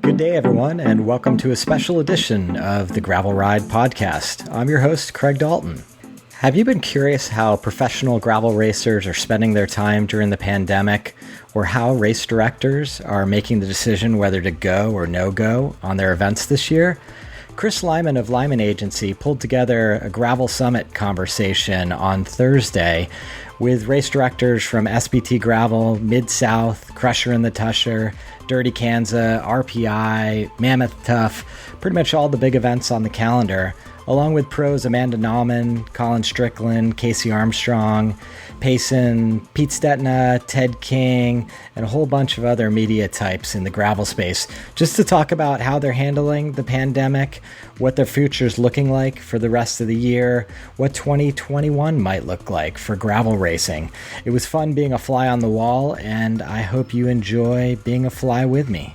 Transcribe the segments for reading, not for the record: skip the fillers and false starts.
Good day, everyone, and welcome to a special edition of the Grvl Ride podcast. I'm your host, Craig Dalton. Have you been curious how professional gravel racers are spending their time during the pandemic, or how race directors are making the decision whether to go or no go on their events this year? Chris Lyman of Lyman Agency pulled together a Grvl Summit conversation on Thursday with race directors from SBT Grvl, Mid-South, Crusher and the Tushar, Dirty Kanza, RPI, Mammoth Tough, pretty much all the big events on the calendar, along with pros Amanda Nauman, Colin Strickland, Kaysee Armstrong, Payson, Pete Stetina, Ted King, and a whole bunch of other media types in the gravel space, just to talk about how they're handling the pandemic, what their future's looking like for the rest of the year, what 2021 might look like for gravel racing. It was fun being a fly on the wall, and I hope you enjoy being a fly with me.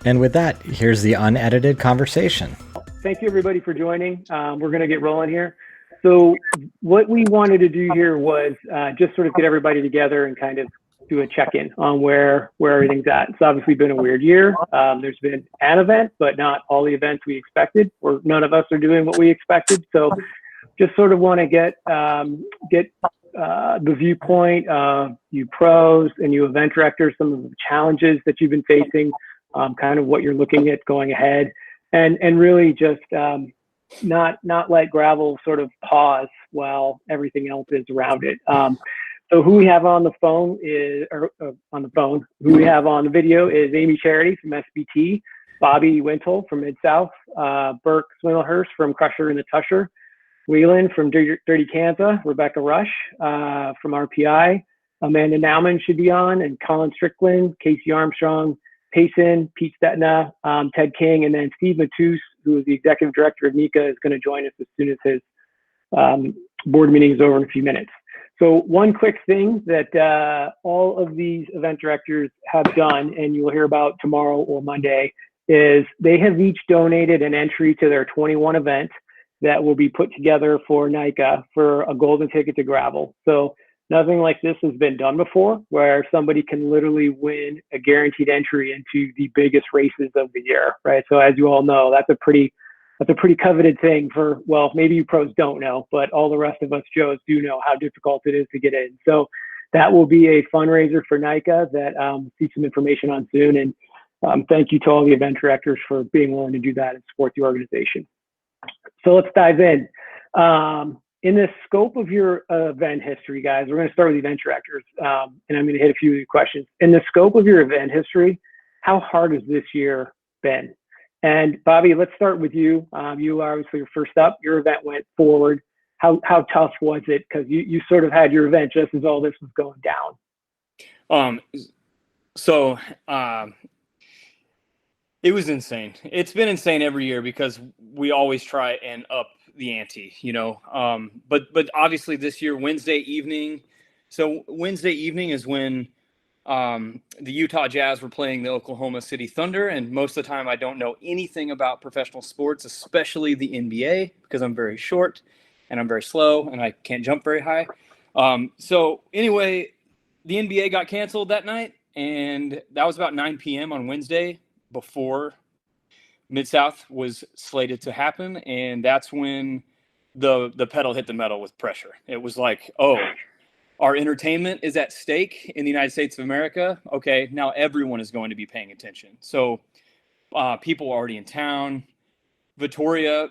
And with that, here's the unedited conversation. Thank you, everybody, for joining. We're going to get rolling here. So what we wanted to do here was just sort of get everybody together and kind of do a check-in on where everything's at. It's obviously been a weird year. There's been an event, but not all the events we expected, or none of us are doing what we expected. So just sort of want to get the viewpoint of you pros and you event directors, some of the challenges that you've been facing, kind of what you're looking at going ahead. And really just not let gravel sort of pause while everything else is around it. So who we have on the phone who we have on the video is Amy Charity from SBT, Bobby Wintle from Mid-South, Burke Swindlehurst from Crusher and the Tushar, LeLan from Dirty Kanza, Rebecca Rusch from RPI, Amanda Nauman should be on, and Colin Strickland, Kaysee Armstrong, Payson, Pete Stetina, Ted King, and then Steve Matous, who is the executive director of NICA, is going to join us as soon as his board meeting is over in a few minutes. So one quick thing that all of these event directors have done, and you'll hear about tomorrow or Monday, is they have each donated an entry to their 21 event that will be put together for NICA for a golden ticket to Grvl. So nothing like this has been done before, where somebody can literally win a guaranteed entry into the biggest races of the year, right? So as you all know, that's a pretty coveted thing for, well, maybe you pros don't know, but all the rest of us Joes do know how difficult it is to get in. So that will be a fundraiser for NICA that we'll see some information on soon. And thank you to all the event directors for being willing to do that and support the organization. So let's dive in. In the scope of your event history, guys, we're going to start with event directors, and I'm going to hit a few of your questions. In the scope of your event history, how hard has this year been? And Bobby, let's start with you. You obviously were first up. Your event went forward. How tough was it? Because you sort of had your event just as all this was going down. It was insane. It's been insane every year because we always try and up the ante, but obviously this year, Wednesday evening. So Wednesday evening is when the Utah Jazz were playing the Oklahoma City Thunder. And most of the time I don't know anything about professional sports, especially the NBA, because I'm very short and I'm very slow and I can't jump very high. So anyway, the NBA got canceled that night, and that was about 9 p.m. on Wednesday before Mid-South was slated to happen, and that's when the pedal hit the metal with pressure. It was like, oh, our entertainment is at stake in the United States of America. Okay, now everyone is going to be paying attention. So people were already in town. Victoria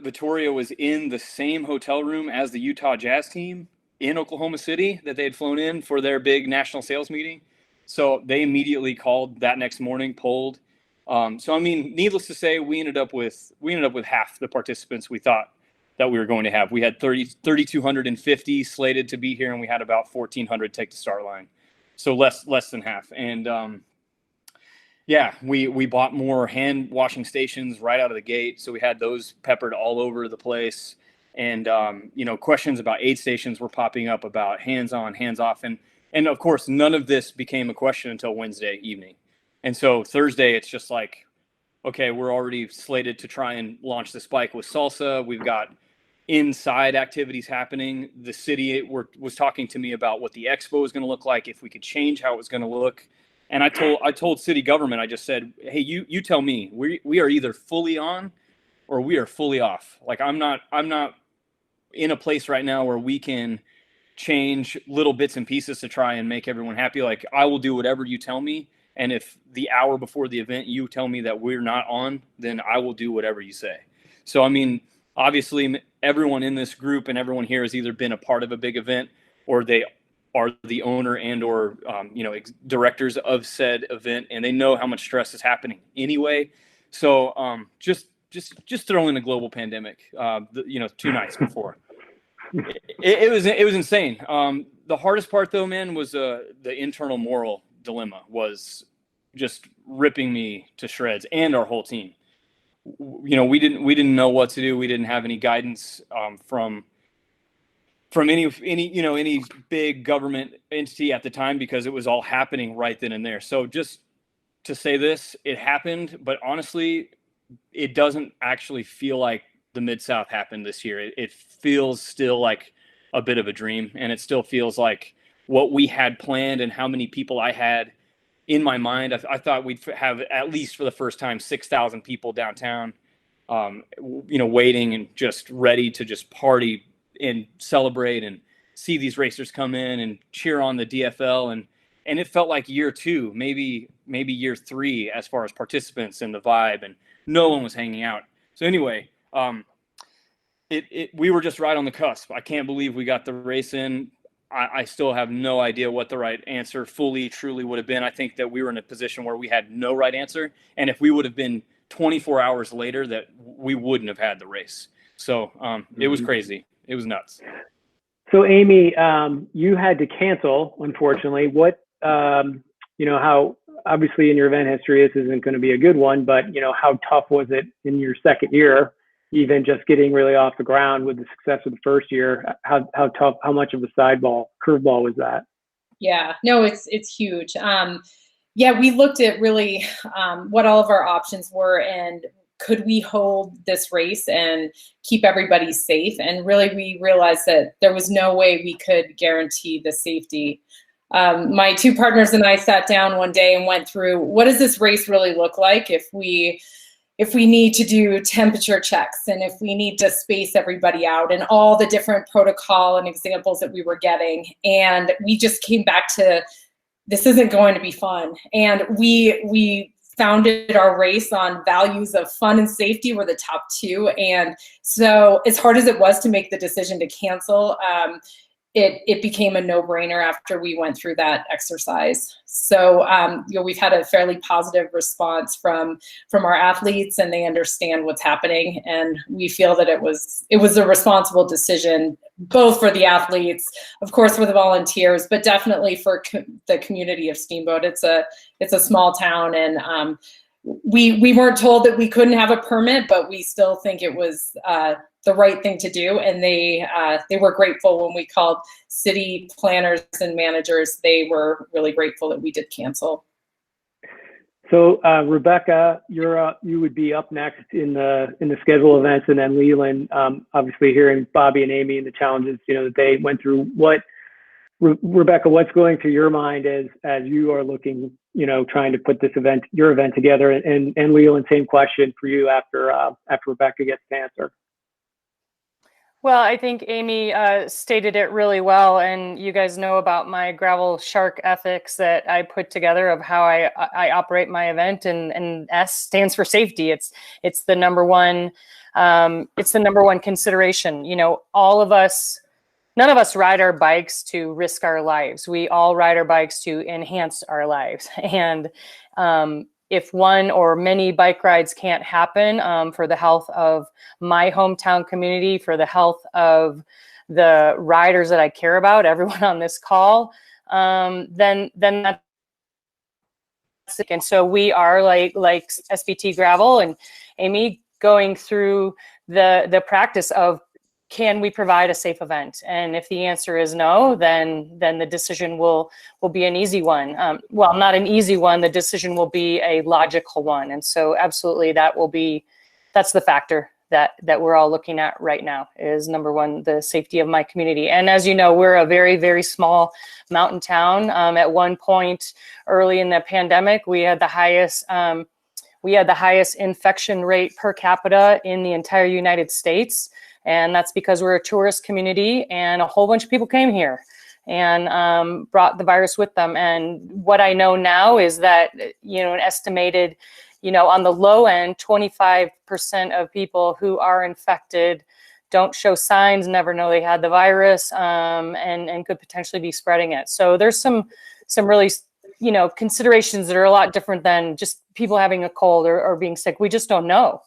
was in the same hotel room as the Utah Jazz team in Oklahoma City that they had flown in for their big national sales meeting. So they immediately called that next morning, polled. So, I mean, needless to say, we ended up with half the participants we thought that we were going to have. We had 3,250 slated to be here, and we had about 1,400 take the start line. So less than half. And we bought more hand washing stations right out of the gate. So we had those peppered all over the place. And, questions about aid stations were popping up about hands on, hands off. And of course, none of this became a question until Wednesday evening. And so Thursday, it's just like, okay, we're already slated to try and launch this bike with salsa. We've got inside activities happening. The city was talking to me about what the expo was going to look like, if we could change how it was going to look. And I told city government, I just said, hey, you tell me, we are either fully on or we are fully off. Like I'm not in a place right now where we can change little bits and pieces to try and make everyone happy. Like I will do whatever you tell me. And if the hour before the event, you tell me that we're not on, then I will do whatever you say. So, I mean, obviously everyone in this group and everyone here has either been a part of a big event or they are the owner and or, directors of said event, and they know how much stress is happening anyway. So just throw in a global pandemic, 2 nights before. It was insane. The hardest part though, man, was the internal moral dilemma was just ripping me to shreds and our whole team. We didn't know what to do. We didn't have any guidance from any big government entity at the time because it was all happening right then and there. So just to say this, it happened, but honestly, it doesn't actually feel like the Mid-South happened this year. It feels still like a bit of a dream, and it still feels like what we had planned and how many people I had in my mind. I thought we'd have, at least for the first time, 6,000 people downtown, waiting and just ready to just party and celebrate and see these racers come in and cheer on the DFL. And it felt like year 2, maybe year 3, as far as participants and the vibe, and no one was hanging out. So anyway, we were just right on the cusp. I can't believe we got the race in. I still have no idea what the right answer truly would have been. I think that we were in a position where we had no right answer. And if we would have been 24 hours later, that we wouldn't have had the race. So it was crazy. It was nuts. So Amy, you had to cancel, unfortunately. What, how obviously in your event history, this isn't going to be a good one, but how tough was it in your second year? Even just getting really off the ground with the success of the first year, how tough, how much of a curveball was that? Yeah, no, it's huge. We looked at really what all of our options were and could we hold this race and keep everybody safe? And really we realized that there was no way we could guarantee the safety. My 2 partners and I sat down one day and went through, what does this race really look like if we need to do temperature checks and if we need to space everybody out and all the different protocol and examples that we were getting. And we just came back to, this isn't going to be fun. And we founded our race on values of fun and safety were the top 2. And so as hard as it was to make the decision to cancel, it became a no-brainer after we went through that exercise. So we've had a fairly positive response from our athletes, and they understand what's happening. And we feel that it was a responsible decision, both for the athletes, of course, for the volunteers, but definitely for the community of Steamboat. It's a small town, and we weren't told that we couldn't have a permit, but we still think it was the right thing to do. And they were grateful when we called city planners and managers. They were really grateful that we did cancel. So Rebecca, you would be up next in the schedule events, and then LeLan, obviously hearing Bobby and Amy and the challenges that they went through. Rebecca, what's going through your mind as you are looking, trying to put your event together, and LeLan, same question for you after Rebecca gets to answer. Well, I think Amy stated it really well, and you guys know about my Grvl shark ethics that I put together of how I operate my event, and S stands for safety. It's the number one. It's the number one consideration. All of us, none of us ride our bikes to risk our lives. We all ride our bikes to enhance our lives, and if one or many bike rides can't happen for the health of my hometown community, for the health of the riders that I care about, everyone on this call, then that's it. And so we are like SBT Grvl and Amy going through the practice of, can we provide a safe event? And if the answer is no, then the decision will be an easy one. Well, not an easy one. The decision will be a logical one. And so absolutely that's the factor that we're all looking at right now is number one, the safety of my community. And as you know, we're a very, very small mountain town. At one point early in the pandemic, we had the highest infection rate per capita in the entire United States. And that's because we're a tourist community and a whole bunch of people came here and brought the virus with them. And what I know now is that, an estimated, on the low end, 25% of people who are infected don't show signs, never know they had the virus, and could potentially be spreading it. So there's some really, considerations that are a lot different than just people having a cold or being sick. We just don't know.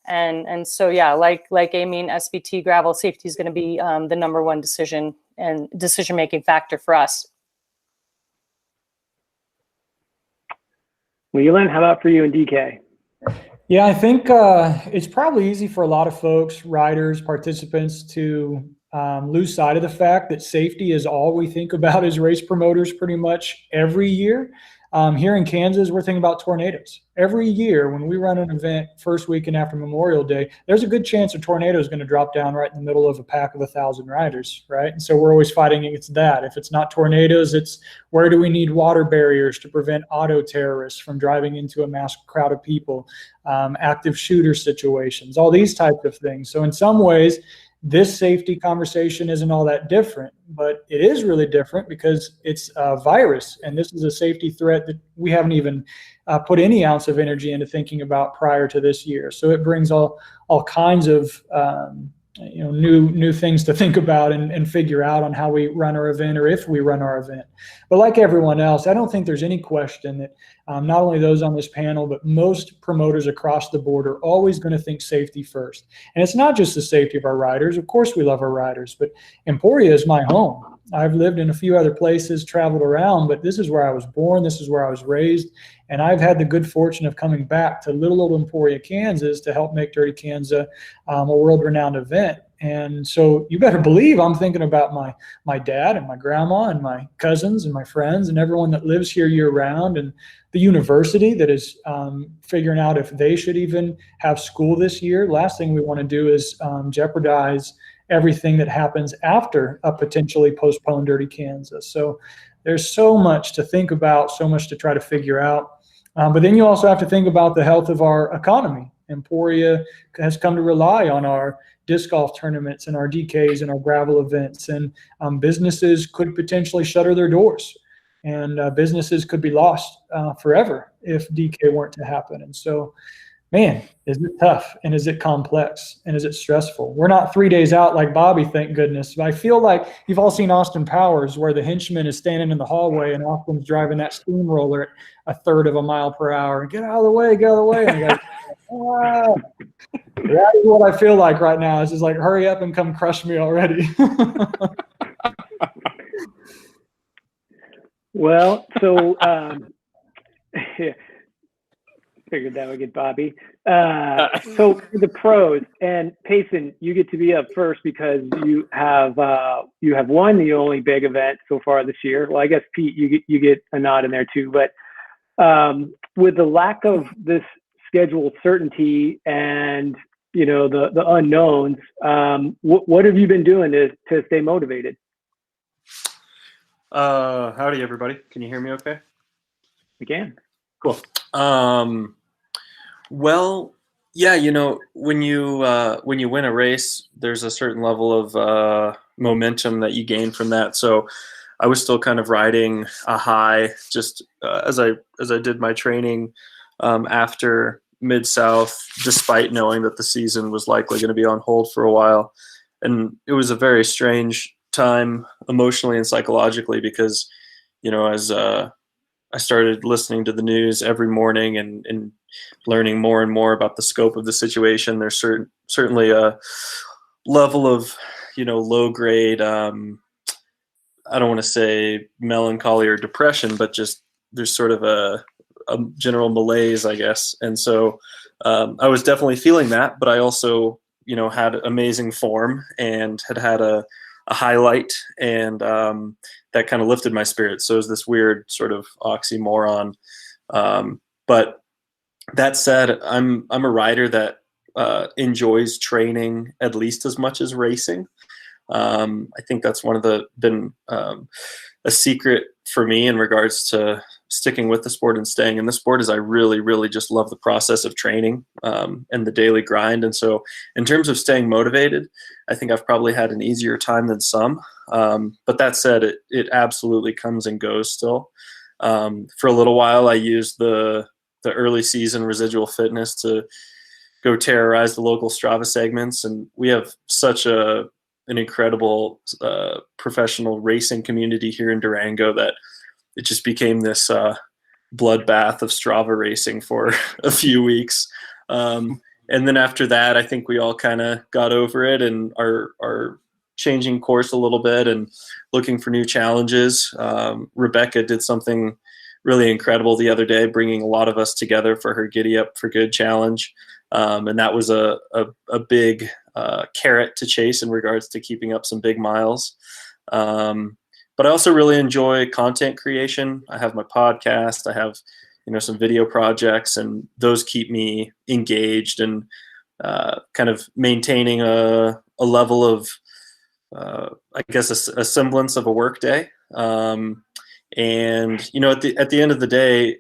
And so, yeah, like Amy and SBT, Grvl safety is going to be the number one decision-making factor for us. Well, LeLan, how about for you and DK? Yeah, I think it's probably easy for a lot of folks, riders, participants, to lose sight of the fact that safety is all we think about as race promoters pretty much every year. Here in Kansas, we're thinking about tornadoes. Every year when we run an event first weekend after Memorial Day, there's a good chance a tornado is going to drop down right in the middle of a pack of 1,000 riders, right? And so we're always fighting against that. If it's not tornadoes, it's where do we need water barriers to prevent auto terrorists from driving into a mass crowd of people, active shooter situations, all these types of things. So in some ways, this safety conversation isn't all that different, but it is really different because it's a virus, and this is a safety threat that we haven't even put any ounce of energy into thinking about prior to this year. So it brings all kinds of new things to think about and figure out on how we run our event, or if we run our event. But like everyone else, I don't think there's any question that not only those on this panel, but most promoters across the board are always going to think safety first. And it's not just the safety of our riders. Of course we love our riders, but Emporia is my home. I've lived in a few other places, traveled around, but this is where I was born. This is where I was raised. And I've had the good fortune of coming back to little old Emporia, Kansas, to help make Dirty Kanza a world-renowned event. And so you better believe I'm thinking about my dad and my grandma and my cousins and my friends and everyone that lives here year-round, and the university that is figuring out if they should even have school this year. Last thing we want to do is jeopardize everything that happens after a potentially postponed Dirty Kansas. So there's so much to think about, so much to try to figure out. But then you also have to think about the health of our economy. Emporia has come to rely on our disc golf tournaments and our DKs and our Grvl events, and businesses could potentially shutter their doors, and businesses could be lost forever if DK weren't to happen. And so, man, is it tough, and is it complex, and is it stressful? We're not 3 days out like Bobby, thank goodness. But I feel like you've all seen Austin Powers, where the henchman is standing in the hallway and Austin's driving that steamroller at a third of a mile per hour. Get out of the way, get out of the way. And you go, that is what I feel like right now. It's just like, hurry up and come crush me already. Well, so yeah, figured that would get Bobby. So for the pros, and Payson, you get to be up first because you have won the only big event so far this year. Well, I guess Pete, you get a nod in there too. But with the lack of this schedule certainty and the unknowns, what have you been doing to stay motivated? Howdy, everybody. Can you hear me okay? We can. Cool. Well, yeah, when you win a race, there's a certain level of momentum that you gain from that. So I was still kind of riding a high just as I did my training after Mid-South, despite knowing that the season was likely going to be on hold for a while. And it was a very strange time emotionally and psychologically because, as I started listening to the news every morning and learning more and more about the scope of the situation, there's certainly a level of, low grade, I don't want to say melancholy or depression, but just there's sort of a general malaise, I guess. And so I was definitely feeling that, but I also, had amazing form and had a highlight, and that kind of lifted my spirits. So it was this weird sort of oxymoron. But that said, I'm a rider that enjoys training at least as much as racing. I think that's been a secret for me in regards to sticking with the sport and staying in the sport, is I really, really just love the process of training and the daily grind. And so in terms of staying motivated, I think I've probably had an easier time than some. But that said, it absolutely comes and goes still. For a little while, I used the early season residual fitness to go terrorize the local Strava segments. And we have such an incredible professional racing community here in Durango that it just became this bloodbath of Strava racing for a few weeks. And then after that, I think we all kind of got over it and are changing course a little bit and looking for new challenges. Rebecca did something really incredible the other day, bringing a lot of us together for her Giddy Up for Good challenge. And that was a big carrot to chase in regards to keeping up some big miles. But I also really enjoy content creation. I have my podcast. I have, some video projects, and those keep me engaged and kind of maintaining a level of, I guess, a semblance of a work day. And, at the end of the day,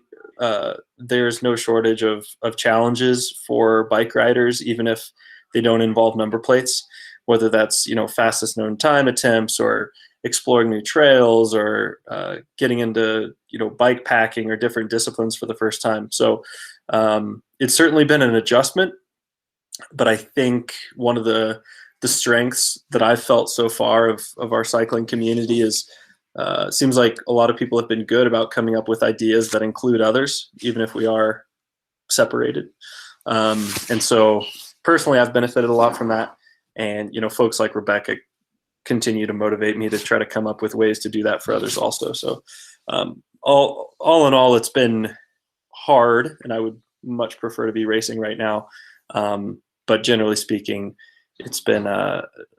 there's no shortage of challenges for bike riders, even if they don't involve number plates, whether that's, fastest known time attempts or exploring new trails or getting into, bike packing or different disciplines for the first time. So it's certainly been an adjustment, but I think one of the strengths that I've felt so far of our cycling community is seems like a lot of people have been good about coming up with ideas that include others, even if we are separated. And so personally, I've benefited a lot from that. And, folks like Rebecca continue to motivate me to try to come up with ways to do that for others also. So all in all, it's been hard, and I would much prefer to be racing right now. But generally speaking, it's been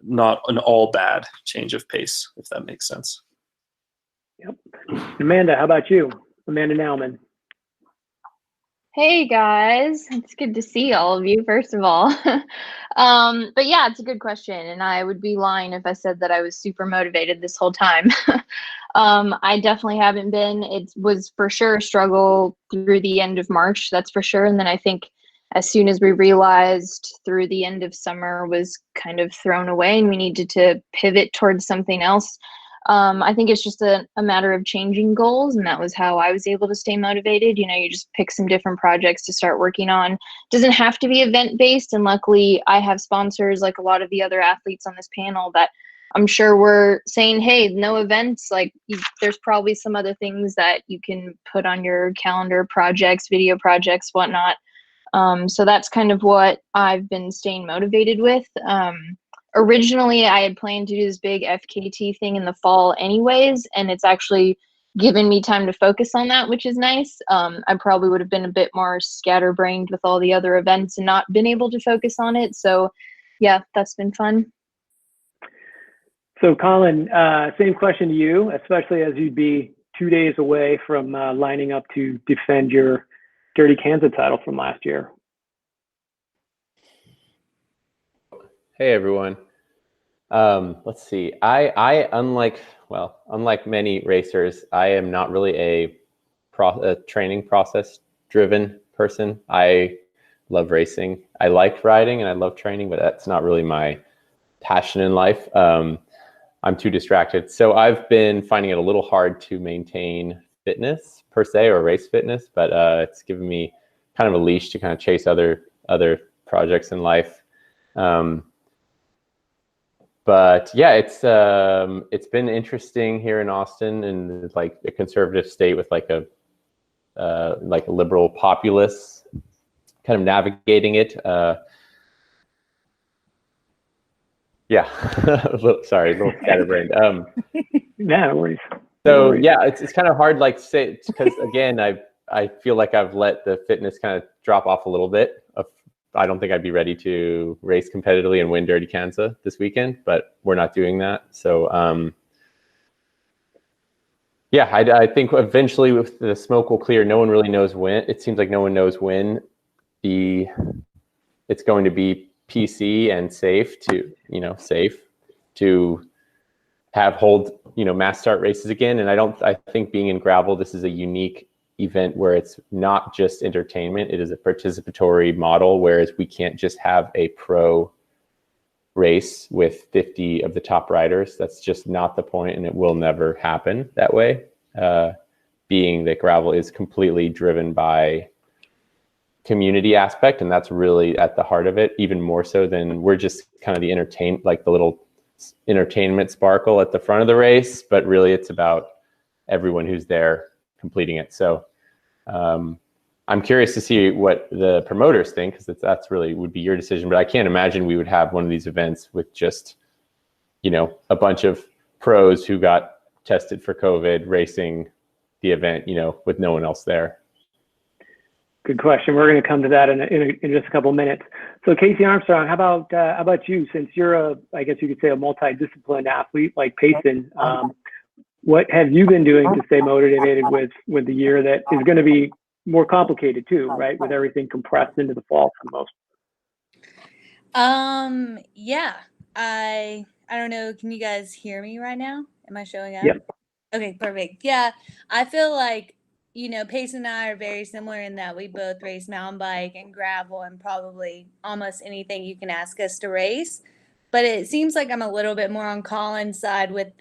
not an all bad change of pace, if that makes sense. Yep. Amanda, how about you? Amanda Nauman. Hey guys, it's good to see all of you, first of all. But yeah, it's a good question, and I would be lying if I said that I was super motivated this whole time. I definitely haven't been. It was for sure a struggle through the end of March, that's for sure. And then I think as soon as we realized through the end of summer was kind of thrown away and we needed to pivot towards something else, I think it's just a matter of changing goals, and that was how I was able to stay motivated. You just pick some different projects to start working on. It doesn't have to be event-based, and luckily I have sponsors like a lot of the other athletes on this panel that I'm sure were saying, hey, no events, there's probably some other things that you can put on your calendar, projects, video projects, whatnot. So that's kind of what I've been staying motivated with. Originally, I had planned to do this big FKT thing in the fall anyways, and it's actually given me time to focus on that, which is nice. I probably would have been a bit more scatterbrained with all the other events and not been able to focus on it. So yeah, that's been fun. So Colin, same question to you, especially as you'd be 2 days away from lining up to defend your Dirty Kanza title from last year. Hey everyone. Let's see. I unlike many racers, I am not really a training process driven person. I love racing. I like riding and I love training, but that's not really my passion in life. I'm too distracted. So I've been finding it a little hard to maintain fitness per se, or race fitness, but it's given me kind of a leash to kind of chase other projects in life. But yeah, it's been interesting here in Austin, and like a conservative state with like a liberal populace, kind of navigating it. Yeah, sorry, a little scatterbrained. Yeah, no worries. So yeah, it's kind of hard, like say, because again, I feel like I've let the fitness kind of drop off a little bit. I don't think I'd be ready to race competitively and win Dirty Kanza this weekend, but we're not doing that. So yeah, I think eventually with the smoke will clear. No one really knows when. It seems like no one knows when the it's going to be PC and safe to hold mass start races again. And I think being in gravel, this is a unique event where it's not just entertainment, it is a participatory model, whereas we can't just have a pro race with 50 of the top riders. That's just not the point, and it will never happen that way, being that gravel is completely driven by community aspect, and that's really at the heart of it, even more so than we're just kind of the little entertainment sparkle at the front of the race, but really it's about everyone who's there completing it. So I'm curious to see what the promoters think, because that's really would be your decision. But I can't imagine we would have one of these events with just, a bunch of pros who got tested for COVID racing the event, with no one else there. Good question. We're going to come to that in just a couple of minutes. So Kaysee Armstrong, how about you? Since you're I guess you could say a multidisciplined athlete like Payson, what have you been doing to stay motivated with the year that is going to be more complicated too, right? With everything compressed into the fall for the most part. Yeah, I don't know. Can you guys hear me right now? Am I showing up? Yep. Okay, perfect. Yeah, I feel like, Payson and I are very similar in that we both race mountain bike and gravel and probably almost anything you can ask us to race. But it seems like I'm a little bit more on Colin's side with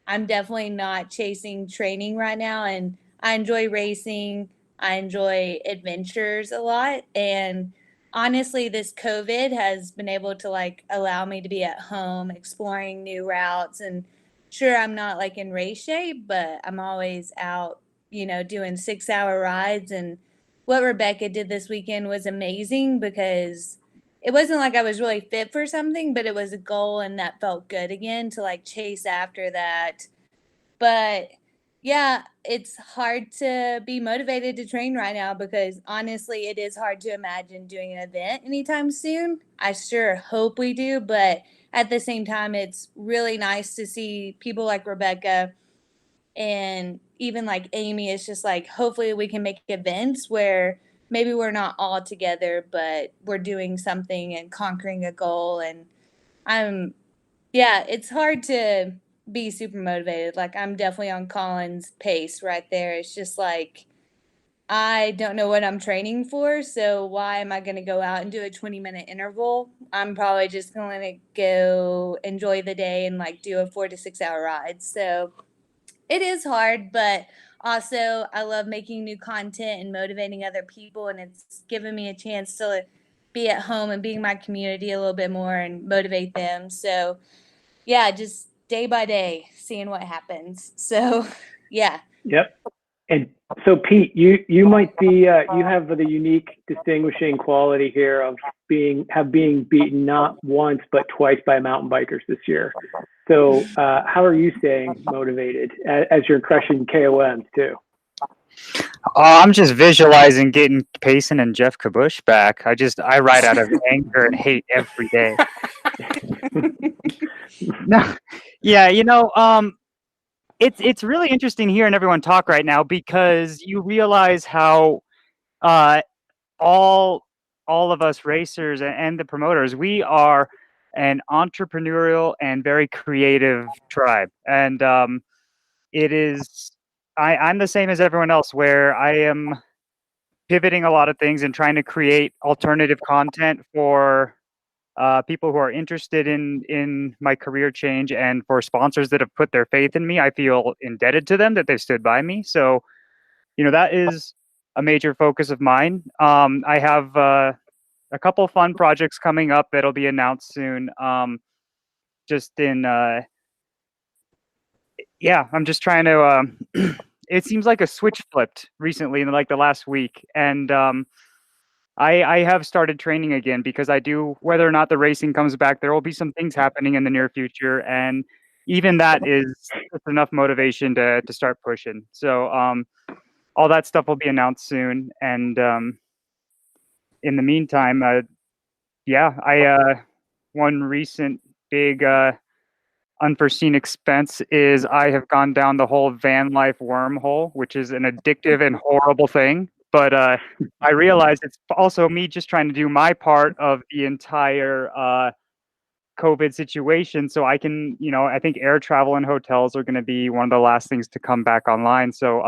I'm definitely not chasing training right now. And I enjoy racing. I enjoy adventures a lot. And honestly, this COVID has been able to allow me to be at home exploring new routes. And sure, I'm not in race shape, but I'm always out, doing 6-hour rides. And what Rebecca did this weekend was amazing, because it wasn't like I was really fit for something, but it was a goal, and that felt good again to chase after that. But yeah, it's hard to be motivated to train right now, because honestly, it is hard to imagine doing an event anytime soon. I sure hope we do, but at the same time, it's really nice to see people like Rebecca and even Amy. It's just hopefully we can make events where maybe we're not all together, but we're doing something and conquering a goal. And it's hard to be super motivated. I'm definitely on Colin's pace right there. It's just I don't know what I'm training for, so why am I going to go out and do a 20-minute interval? I'm probably just going to go enjoy the day and do a 4 to 6 hour ride. So it is hard, but also I love making new content and motivating other people, and it's given me a chance to be at home and being my community a little bit more and motivate them. So yeah, just day by day, seeing what happens. So yeah. Yep. And so Pete, you might be you have the unique distinguishing quality here of being beaten not once but twice by mountain bikers this year. So how are you staying motivated as you're crushing KOMs too? I'm just visualizing getting Payson and Jeff Kabush back. I ride out of anger and hate every day. No, yeah, it's really interesting hearing everyone talk right now, because you realize how all of us racers and the promoters, we are an entrepreneurial and very creative tribe, and it is. I'm the same as everyone else, where I am pivoting a lot of things and trying to create alternative content for people who are interested in my career change, and for sponsors that have put their faith in me. I feel indebted to them that they've stood by me. So, that is a major focus of mine. I have a couple fun projects coming up that'll be announced soon. I'm just trying to. It seems like a switch flipped recently in the last week, and I have started training again, because I do, whether or not the racing comes back, there will be some things happening in the near future, and even that is just enough motivation to start pushing. So all that stuff will be announced soon, and in the meantime, one recent big unforeseen expense is I have gone down the whole van life wormhole, which is an addictive and horrible thing. But I realized it's also me just trying to do my part of the entire COVID situation. So I can, I think air travel and hotels are going to be one of the last things to come back online. So,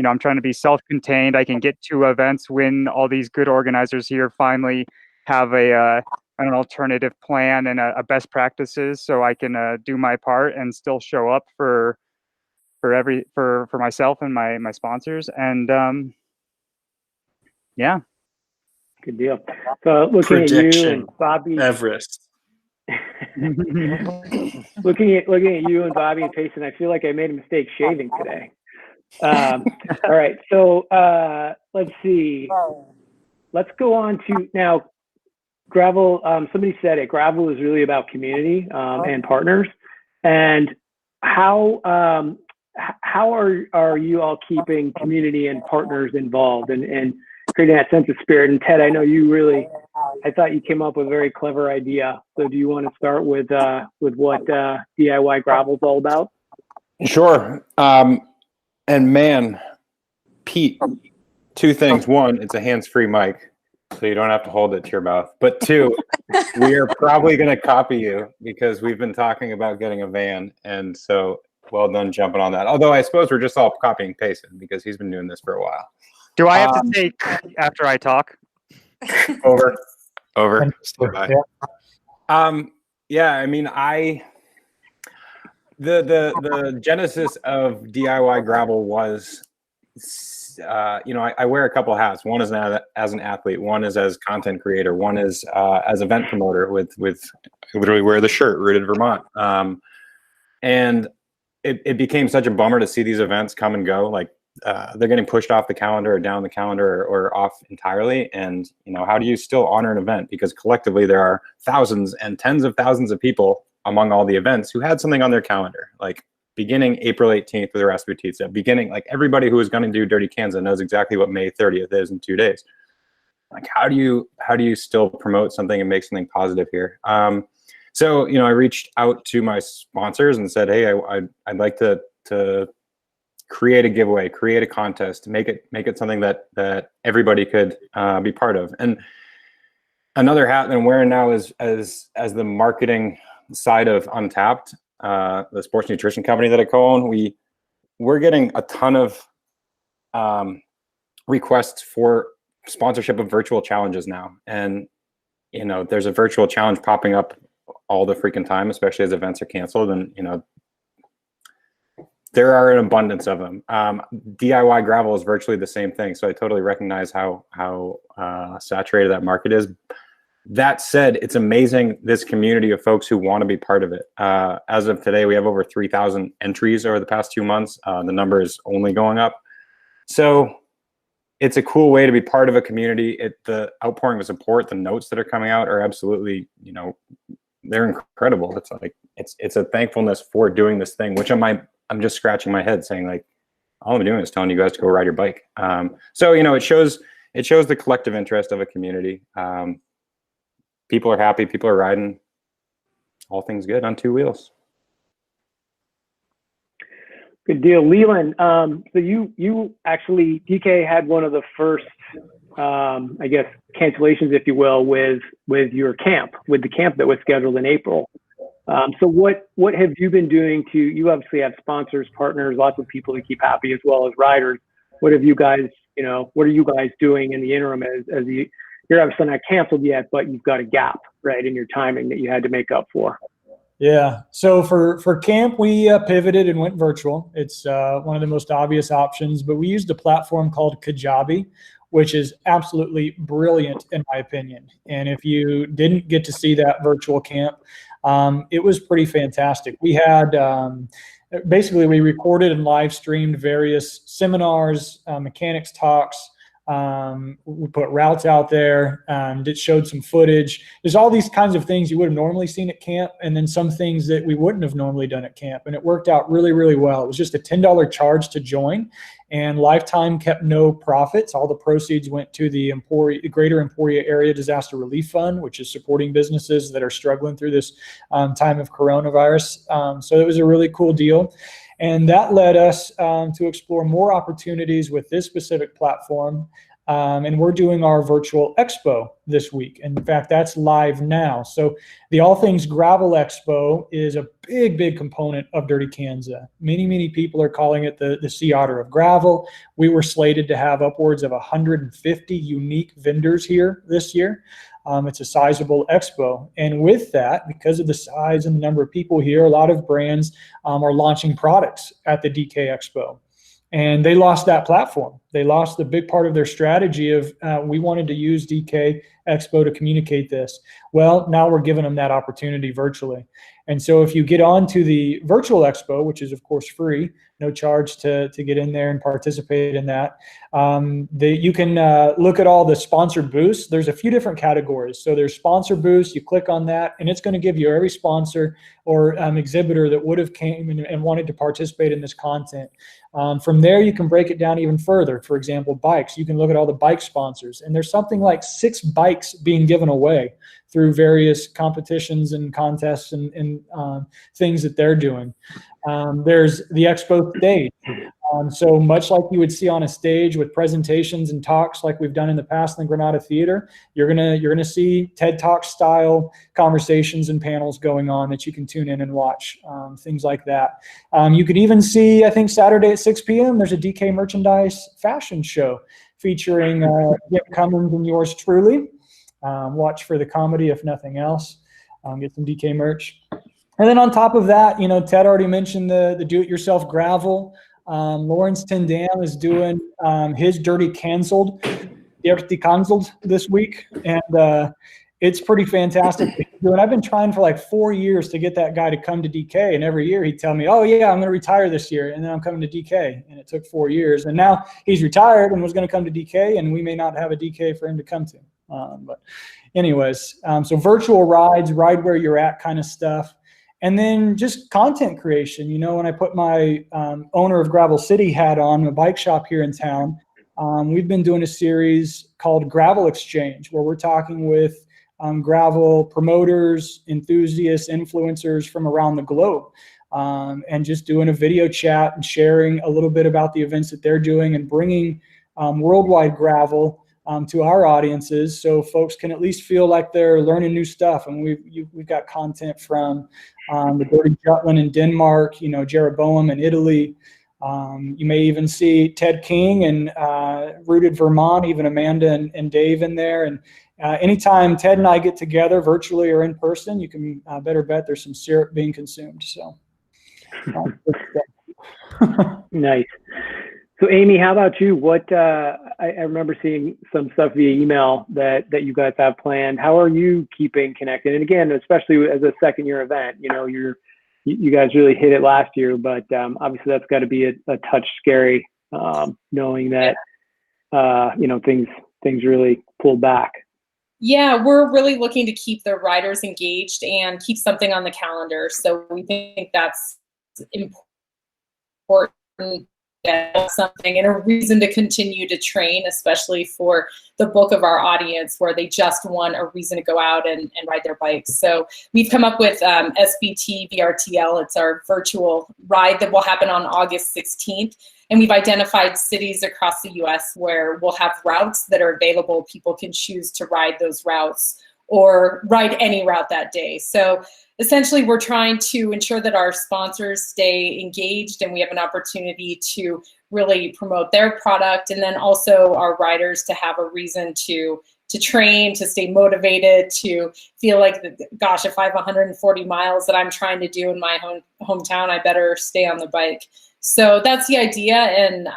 I'm trying to be self-contained. I can get to events when all these good organizers here finally have an alternative plan and a best practices, so I can do my part and still show up for myself and my sponsors. And yeah. Good deal. So looking Prediction. at you and Bobby, Everest. looking at you and Bobby and Payson, I feel like I made a mistake shaving today. All right, so let's see. Let's go on to now. Grvl. Somebody said it. Grvl is really about community and partners. And how are you all keeping community and partners involved and creating that sense of spirit? And Ted, I know I thought you came up with a very clever idea. So do you want to start with what DIY Grvl is all about? Sure. And man, Pete, two things. One, it's a hands-free mic, so you don't have to hold it to your mouth. But two, we are probably going to copy you because we've been talking about getting a van. And so well done jumping on that. Although I suppose we're just all copying Payson because he's been doing this for a while. Do I have to say after I talk? Over. Stand by. Yeah, I mean, the genesis of DIY Grvl was, I wear a couple hats. One is as an athlete, one is as content creator, one is as event promoter with literally wear the shirt, Rooted Vermont. And it became such a bummer to see these events come and go. Like they're getting pushed off the calendar or down the calendar or off entirely. And, how do you still honor an event? Because collectively there are thousands and tens of thousands of people among all the events who had something on their calendar, like beginning April 18th with the Rasputica, beginning like everybody who is going to do Dirty Kanza knows exactly what May 30th is in 2 days. Like, how do you still promote something and make something positive here? So, I reached out to my sponsors and said, hey, I'd like to create a giveaway, create a contest, make it something that everybody could be part of. And another hat that I'm wearing now is as the marketing side of Untapped, the sports nutrition company that I co-own. We're getting a ton of requests for sponsorship of virtual challenges now. And, there's a virtual challenge popping up all the freaking time, especially as events are canceled. And, there are an abundance of them. DIY Grvl is virtually the same thing. So I totally recognize how saturated that market is. That said, it's amazing, this community of folks who want to be part of it. As of today, we have over 3,000 entries over the past 2 months. The number is only going up. So it's a cool way to be part of a community. The outpouring of support, the notes that are coming out are absolutely, they're incredible. It's like, it's a thankfulness for doing this thing, which I'm just scratching my head saying, like, all I'm doing is telling you guys to go ride your bike. So, it shows the collective interest of a community. People are happy, people are riding, all things good on 2 wheels. Good deal. LeLan, so you actually, DK had one of the first, I guess, cancellations, if you will, with your camp, with the camp that was scheduled in April. So what have you been doing you obviously have sponsors, partners, lots of people to keep happy as well as riders. What have you guys, what are you guys doing in the interim as you're obviously not canceled yet, but you've got a gap, right, in your timing that you had to make up for? Yeah. So for camp, we pivoted and went virtual. It's one of the most obvious options, but we used a platform called Kajabi, which is absolutely brilliant in my opinion. And if you didn't get to see that virtual camp, it was pretty fantastic. We had basically we recorded and live streamed various seminars, mechanics talks. We put routes out there, it showed some footage. There's all these kinds of things you would have normally seen at camp, and then some things that we wouldn't have normally done at camp. And it worked out really, really well. It was just a $10 charge to join. And Lifetime kept no profits. All the proceeds went to the Greater Emporia Area Disaster Relief Fund, which is supporting businesses that are struggling through this time of coronavirus. So it was a really cool deal. And that led us to explore more opportunities with this specific platform. And we're doing our virtual expo this week. In fact, that's live now. So the All Things Grvl Expo is a big component of Dirty Kanza. Many people are calling it the Sea Otter of Grvl. We were slated to have upwards of 150 unique vendors here this year. It's a sizable expo. And with that, because of the size and the number of people here, a lot of brands are launching products at the DK Expo. And they lost that platform. They lost the big part of their strategy of we wanted to use DK Expo to communicate this. Well, now we're giving them that opportunity virtually. And so if you get on to the virtual expo, which is of course free, no charge to get in there and participate in that, you can look at all the sponsored booths. There's a few different categories. So there's sponsor booths. You click on that, and it's going to give you every sponsor or exhibitor that would have came and wanted to participate in this content. From there, you can break it down even further. For example, bikes. You can look at all the bike sponsors, and there's something like 6 bikes being given away through various competitions and contests and things that they're doing. There's the expo stage. So much like you would see on a stage with presentations and talks like we've done in the past in the Granada Theater, you're gonna see TED Talk style conversations and panels going on that you can tune in and watch, things like that. You could even see, I think Saturday at 6 p.m. there's a DK merchandise fashion show featuring Jim Cummins and yours truly. Watch for the comedy if nothing else. Get some DK merch. And then on top of that, Ted already mentioned the do-it-yourself Grvl. Lawrence Tindam is doing his Dirty Canceled this week, and it's pretty fantastic. And I've been trying for like 4 years to get that guy to come to DK, and every year he'd tell me, "Oh yeah, I'm going to retire this year, and then I'm coming to DK." And it took 4 years, and now he's retired and was going to come to DK, and we may not have a DK for him to come to. But anyways, so virtual rides, ride where you're at kind of stuff. And then just content creation. When I put my owner of Grvl City hat on, a bike shop here in town, we've been doing a series called Grvl Exchange, where we're talking with Grvl promoters, enthusiasts, influencers from around the globe, and just doing a video chat and sharing a little bit about the events that they're doing and bringing worldwide Grvl to our audiences, so folks can at least feel like they're learning new stuff. And we've got content from the Dirty Jutland in Denmark, Jeroboam in Italy. You may even see Ted King and Rooted Vermont, even Amanda and Dave in there. And anytime Ted and I get together virtually or in person, you can better bet there's some syrup being consumed. So nice. So Amy, how about you? What I remember seeing some stuff via email that you guys have planned. How are you keeping connected? And again, especially as a second year event, you guys really hit it last year, but obviously that's got to be a touch scary, knowing that things really pulled back. Yeah, we're really looking to keep the riders engaged and keep something on the calendar. So we think that's important. Something and a reason to continue to train, especially for the bulk of our audience where they just want a reason to go out and ride their bikes. So we've come up with SBT VRTL. It's our virtual ride that will happen on August 16th. And we've identified cities across the US where we'll have routes that are available. People can choose to ride those routes or ride any route that day. So essentially, we're trying to ensure that our sponsors stay engaged and we have an opportunity to really promote their product, and then also our riders to have a reason to train, to stay motivated, to feel like, gosh, if I have 140 miles that I'm trying to do in my hometown, I better stay on the bike. So that's the idea. And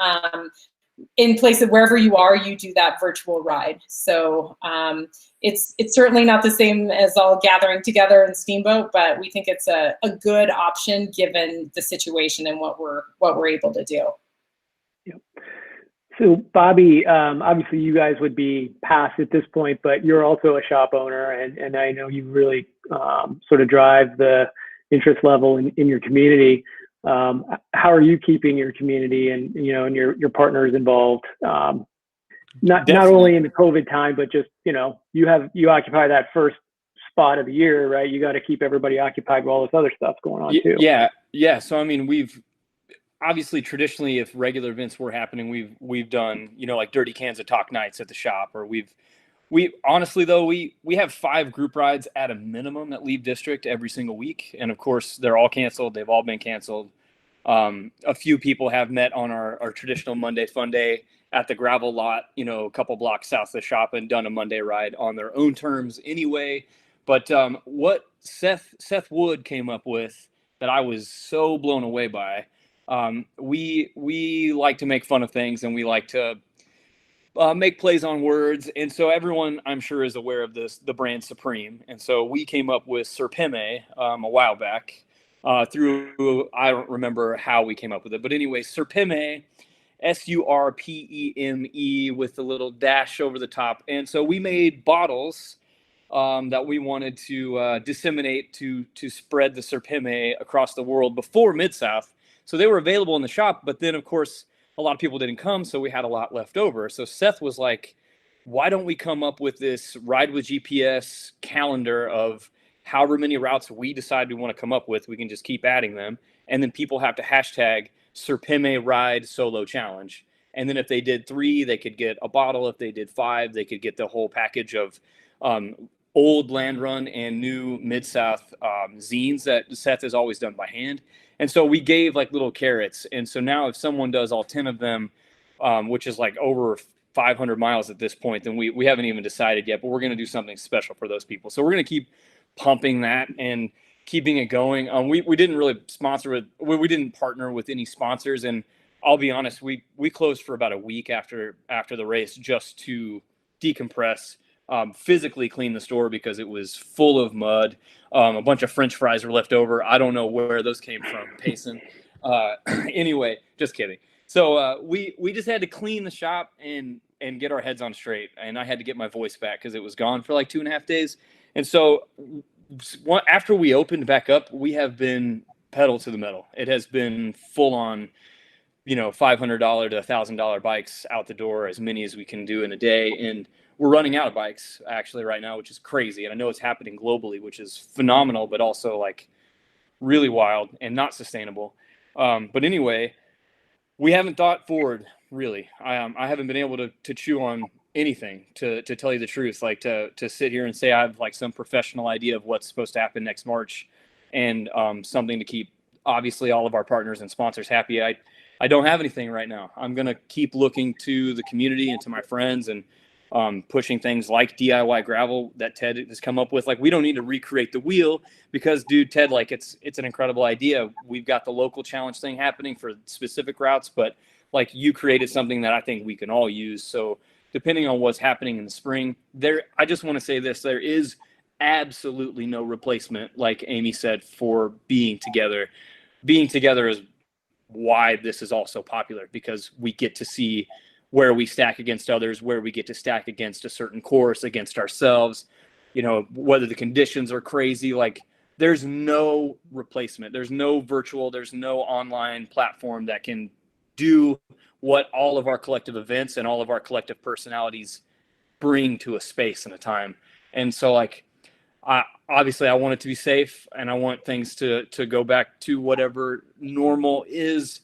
in place of wherever you are, you do that virtual ride. So it's certainly not the same as all gathering together in Steamboat, but we think it's a good option given the situation and what we're able to do. Yep. So Bobby, obviously you guys would be past at this point, but you're also a shop owner, and I know you really sort of drive the interest level in your community. How are you keeping your community and and your partners involved? Not only in the COVID time, but just you occupy that first spot of the year, right? You got to keep everybody occupied while this other stuff's going on too. Yeah. So I mean, we've obviously traditionally, if regular events were happening, we've done like Dirty Kanza talk nights at the shop, or we honestly though we have 5 group rides at a minimum that leave district every single week, and of course they're all canceled. They've all been canceled. A few people have met on our traditional Monday fun day at the gravel lot, a couple blocks south of the shop, and done a Monday ride on their own terms anyway. But what Seth Wood came up with that I was so blown away by, we like to make fun of things, and we like to make plays on words. And so everyone, I'm sure, is aware of the brand Supreme. And so we came up with Surpeme a while back through, I don't remember how we came up with it. But anyway, Surpeme, Surpeme with the little dash over the top. And so we made bottles that we wanted to disseminate to spread the Surpeme across the world before Mid-South. So they were available in the shop, but then of course a lot of people didn't come, so we had a lot left over. So Seth was like, why don't we come up with this Ride with GPS calendar of however many routes we decide we want to come up with. We can just keep adding them, and then people have to hashtag Surpeme Ride Solo Challenge. And then if they did 3, they could get a bottle. If they did 5, they could get the whole package of old Land Run and new Mid-South zines that Seth has always done by hand. And so we gave like little carrots. And so now if someone does all 10 of them, which is like over 500 miles at this point, then we haven't even decided yet, but we're going to do something special for those people. So we're going to keep pumping that and keeping it going. We didn't really we didn't partner with any sponsors. And I'll be honest, we closed for about a week after the race just to decompress, physically clean the store because it was full of mud. A bunch of French fries were left over. I don't know where those came from, Payson. Anyway, just kidding. So we just had to clean the shop and get our heads on straight. And I had to get my voice back because it was gone for like 2.5 days. And so after we opened back up, we have been pedal to the metal. It has been full on, $500 to $1,000 bikes out the door, as many as we can do in a day. And we're running out of bikes actually right now, which is crazy. And I know it's happening globally, which is phenomenal, but also like really wild and not sustainable. But anyway, we haven't thought forward really. I haven't been able to chew on anything to tell you the truth, like to sit here and say I have like some professional idea of what's supposed to happen next March and something to keep obviously all of our partners and sponsors happy. I don't have anything right now. I'm going to keep looking to the community and to my friends and pushing things like DIY gravel that Ted has come up with. Like, we don't need to recreate the wheel because, dude, Ted, like it's an incredible idea. We've got the local challenge thing happening for specific routes, but like you created something that I think we can all use. So depending on what's happening in the spring I just want to say this, there is absolutely no replacement, like Amy said, for being together. Being together is why this is also popular, because we get to see where we stack against others, where we get to stack against a certain course, against ourselves, whether the conditions are crazy. Like, there's no replacement. There's no virtual, there's no online platform that can do what all of our collective events and all of our collective personalities bring to a space and a time. And so like, obviously I want it to be safe and I want things to go back to whatever normal is.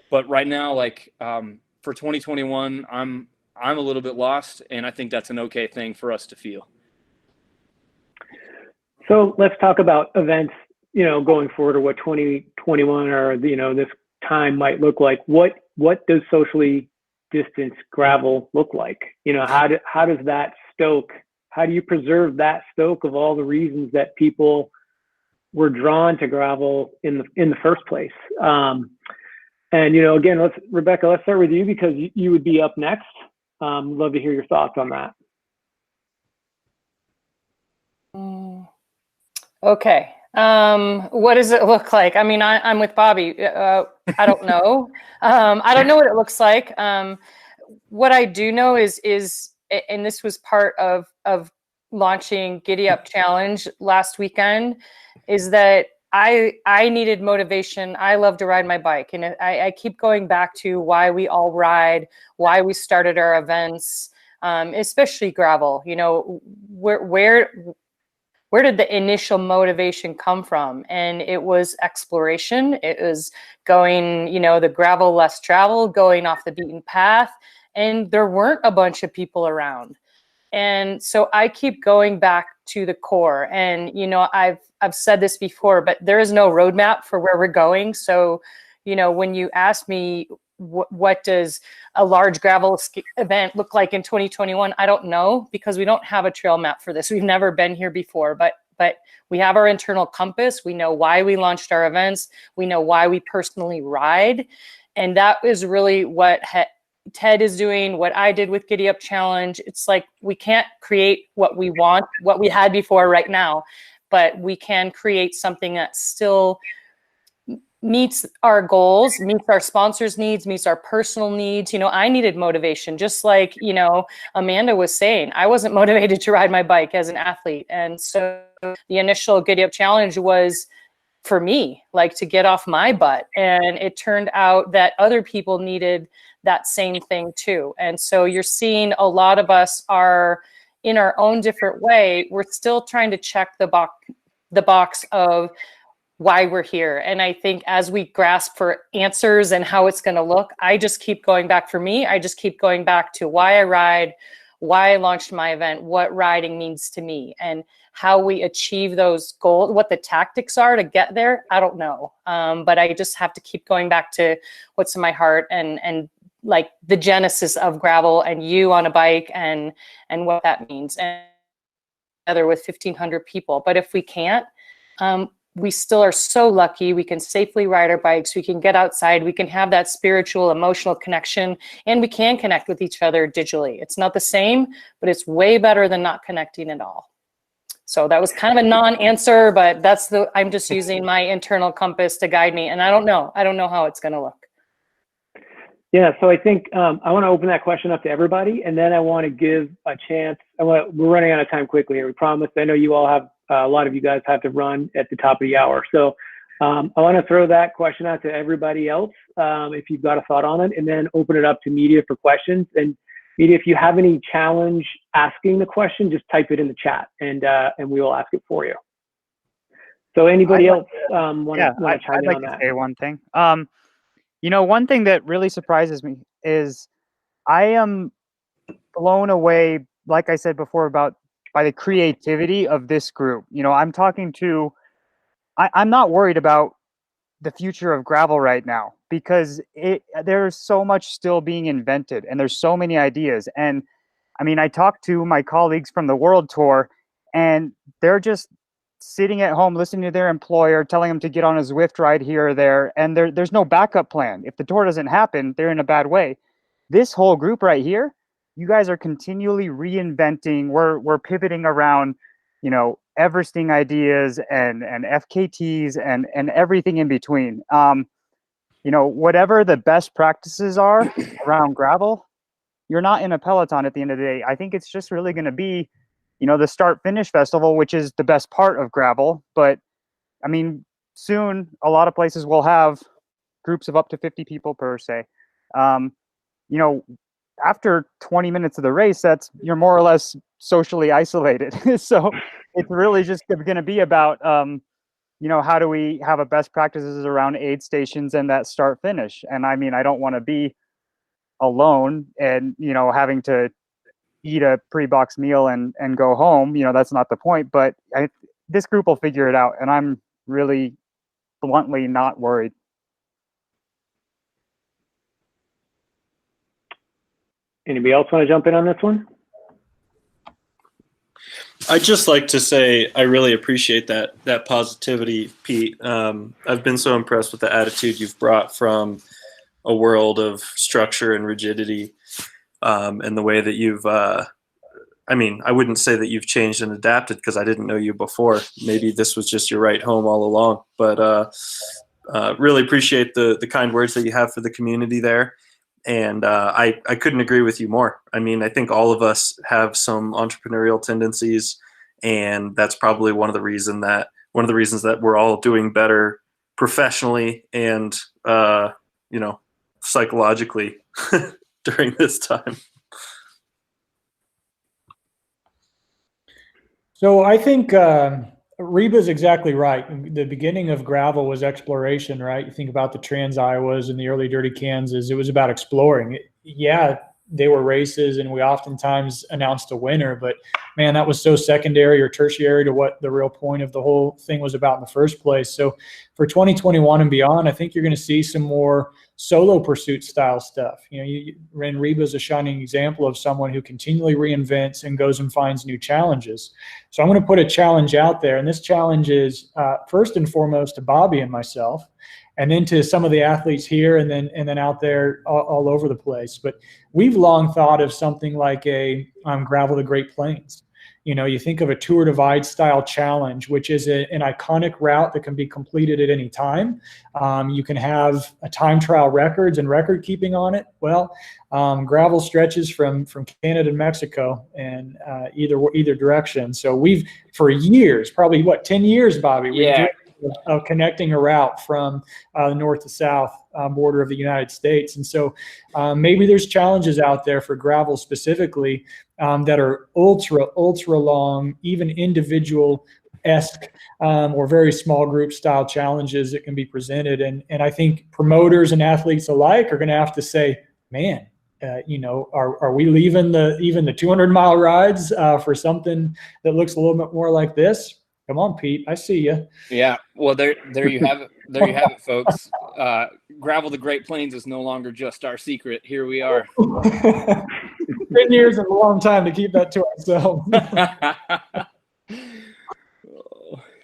But right now, like, for 2021, I'm a little bit lost, and I think that's an okay thing for us to feel. So let's talk about events, going forward, or what 2021 or this time might look like. What does socially distanced gravel look like? How does that stoke? How do you preserve that stoke of all the reasons that people were drawn to gravel in the first place? And, again, Rebecca, let's start with you because you would be up next. Love to hear your thoughts on that. Okay. What does it look like? I mean, I'm with Bobby. I don't know. I don't know what it looks like. What I do know is, and this was part of launching Giddy Up Challenge last weekend, is that I needed motivation. I love to ride my bike, and I keep going back to why we all ride, why we started our events, especially gravel. You know, where did the initial motivation come from? And it was exploration. It was going, you know, the gravel less traveled, going off the beaten path, and there weren't a bunch of people around. And so I keep going back to the core. And, you know, I've said this before, but there is no roadmap for where we're going. So, you know, when you ask me, what does a large gravel event look like in 2021? I don't know, because we don't have a trail map for this. We've never been here before, but we have our internal compass. We know why we launched our events. We know why we personally ride. And that is really what Ted is doing, what I did with Giddy Up Challenge. It's like we can't create what we want, what we had before right now, but we can create something that still meets our goals, meets our sponsors' needs, meets our personal needs. You know, I needed motivation, just like, you know, Amanda was saying. I wasn't motivated to ride my bike as an athlete. And so the initial Giddy Up Challenge was for me, like to get off my butt. And it turned out that other people needed that same thing too. And so you're seeing a lot of us are in our own different way. We're still trying to check the box of why we're here. And I think as we grasp for answers and how it's going to look, I just keep going back. For me, I just keep going back to why I ride, why I launched my event, what riding means to me, and how we achieve those goals. What the tactics are to get there, I don't know. But I just have to keep going back to what's in my heart, and like the genesis of gravel and you on a bike, and what that means, and together with 1,500 people. But if we can't, we still are so lucky. We can safely ride our bikes. We can get outside. We can have that spiritual, emotional connection, and we can connect with each other digitally. It's not the same, but it's way better than not connecting at all. So that was kind of a non-answer, but I'm just using my internal compass to guide me. And I don't know how it's going to look. Yeah, so I think I want to open that question up to everybody, and then I want to give a chance. We're running out of time quickly here, we promised. I know you all have, a lot of you guys have to run at the top of the hour. So I want to throw that question out to everybody else, if you've got a thought on it, and then open it up to media for questions. And media, if you have any challenge asking the question, just type it in the chat, and we will ask it for you. So anybody else want to chime in on that? I'd like to say one thing. You know, one thing that really surprises me is I am blown away, like I said before, by the creativity of this group. You know, I'm not worried about the future of gravel right now, because there's so much still being invented, and there's so many ideas. And I mean, I talked to my colleagues from the World Tour, and they're just sitting at home listening to their employer telling them to get on a Zwift ride here or there, and there's no backup plan. If the tour doesn't happen, they're in a bad way. This whole group right here, you guys are continually reinventing. We're pivoting around, you know, Everesting ideas and FKTs and everything in between. You know, whatever the best practices are around gravel, you're not in a peloton at the end of the day. I think it's just really going to be, you know, the Start Finish Festival, which is the best part of gravel. But I mean, soon a lot of places will have groups of up to 50 people per se. You know, after 20 minutes of the race, you're more or less socially isolated. So it's really just going to be about, you know, how do we have a best practices around aid stations and that start finish? And I mean, I don't want to be alone and, you know, having to eat a pre-boxed meal and go home. You know, that's not the point, but this group will figure it out. And I'm really bluntly not worried. Anybody else want to jump in on this one? I'd just like to say I really appreciate that positivity, Pete. I've been so impressed with the attitude you've brought from a world of structure and rigidity, and the way that you've I mean, I wouldn't say that you've changed and adapted, because I didn't know you before. Maybe this was just your right home all along. But really appreciate the kind words that you have for the community there. And I couldn't agree with you more. I mean, I think all of us have some entrepreneurial tendencies, and that's probably one of the reasons that one of the reasons that we're all doing better professionally and psychologically during this time. So I think Reba's exactly right. The beginning of Grvl was exploration, right? You think about the Trans Iowas and the early Dirty Kansas. It was about exploring. Yeah, they were races, and we oftentimes announced a winner, but man, that was so secondary or tertiary to what the real point of the whole thing was about in the first place. So for 2021 and beyond, I think you're going to see some more solo pursuit style stuff. Ren Reba is a shining example of someone who continually reinvents and goes and finds new challenges. So I'm going to put a challenge out there, and this challenge is first and foremost to Bobby and myself, and then to some of the athletes here, and then out there all over the place. But we've long thought of something like a Grvl the Great Plains. You think of a Tour Divide style challenge, which is an iconic route that can be completed at any time. You can have a time trial records and record keeping on it. Well, Grvl stretches from Canada to Mexico and either direction. So we've, for years, probably 10 years, Bobby, Yeah. of connecting a route from the north to south border of the United States. And so maybe there's challenges out there for Grvl specifically that are ultra long, even individual-esque or very small group style challenges that can be presented. And I think promoters and athletes alike are going to have to say, man, are we leaving even the 200-mile rides for something that looks a little bit more like this? Come on, Pete. I see you. Yeah. Well, there you have it. There you have it, folks. Grvl the Great Plains is no longer just our secret. Here we are. 10 years is a long time to keep that to ourselves.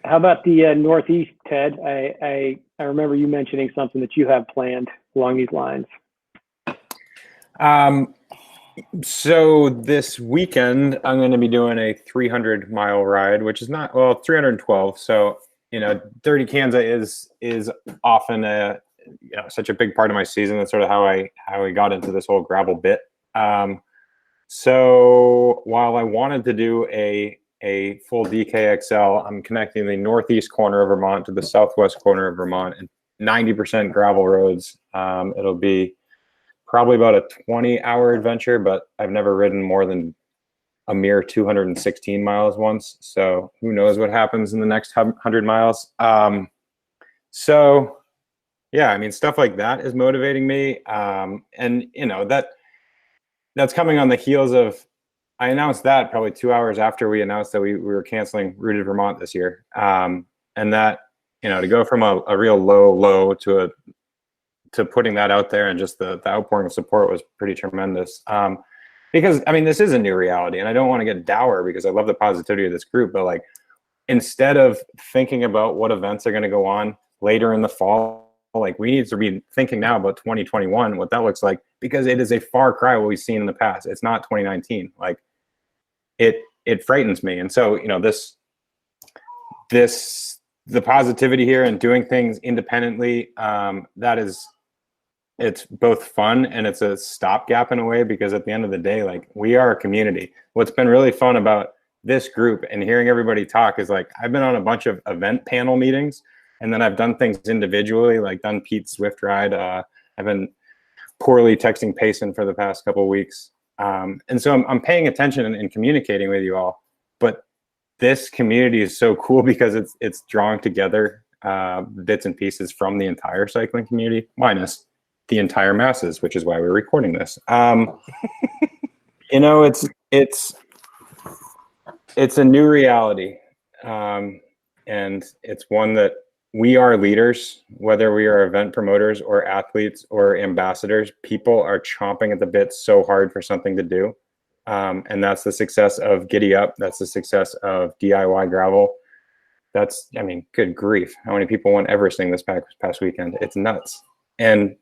How about the Northeast, Ted? I remember you mentioning something that you have planned along these lines. So this weekend, I'm going to be doing a 300-mile ride, which is 312. So, Dirty Kanza is often such a big part of my season. That's sort of how I got into this whole Grvl bit. So while I wanted to do a full DKXL, I'm connecting the northeast corner of Vermont to the southwest corner of Vermont, and 90% gravel roads. It'll be probably about a 20-hour adventure, but I've never ridden more than a mere 216 miles once. So who knows what happens in the next 100 miles. So yeah, I mean, stuff like that is motivating me. And that's coming on the heels of, I announced that probably 2 hours after we announced that we were canceling Rooted Vermont this year. And that, to go from a real low to putting that out there, and just the outpouring of support was pretty tremendous. Because I mean, this is a new reality, and I don't want to get dour because I love the positivity of this group, but like, instead of thinking about what events are going to go on later in the fall, like, we need to be thinking now about 2021, what that looks like, because it is a far cry what we've seen in the past. It's not 2019. Like, it frightens me. And so, the positivity here and doing things independently, it's both fun and it's a stopgap in a way, because at the end of the day, like, we are a community. What's been really fun about this group and hearing everybody talk is, like, I've been on a bunch of event panel meetings, and then I've done things individually, like done Pete's Swift ride. I've been poorly texting Payson for the past couple of weeks. And so I'm paying attention and communicating with you all, but this community is so cool because it's drawing together bits and pieces from the entire cycling community, minus the entire masses, which is why we're recording this. It's a new reality, and it's one that we are leaders, whether we are event promoters or athletes or ambassadors. People are chomping at the bit so hard for something to do, and that's the success of Giddy Up. That's the success of DIY Grvl. That's, I mean, good grief, how many people went Everesting this past weekend? It's nuts. And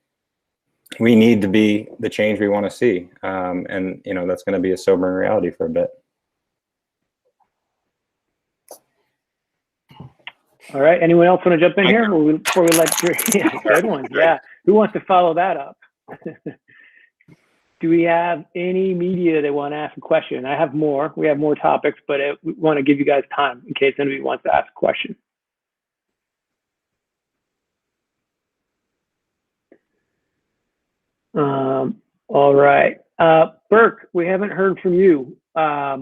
we need to be the change we want to see. And, that's going to be a sobering reality for a bit. All right. Anyone else want to jump in here before we let you? Yeah, good one. Yeah. Who wants to follow that up? Do we have any media that want to ask a question? I have more. We have more topics, but we want to give you guys time in case anybody wants to ask a question. All right. Burke, we haven't heard from you. I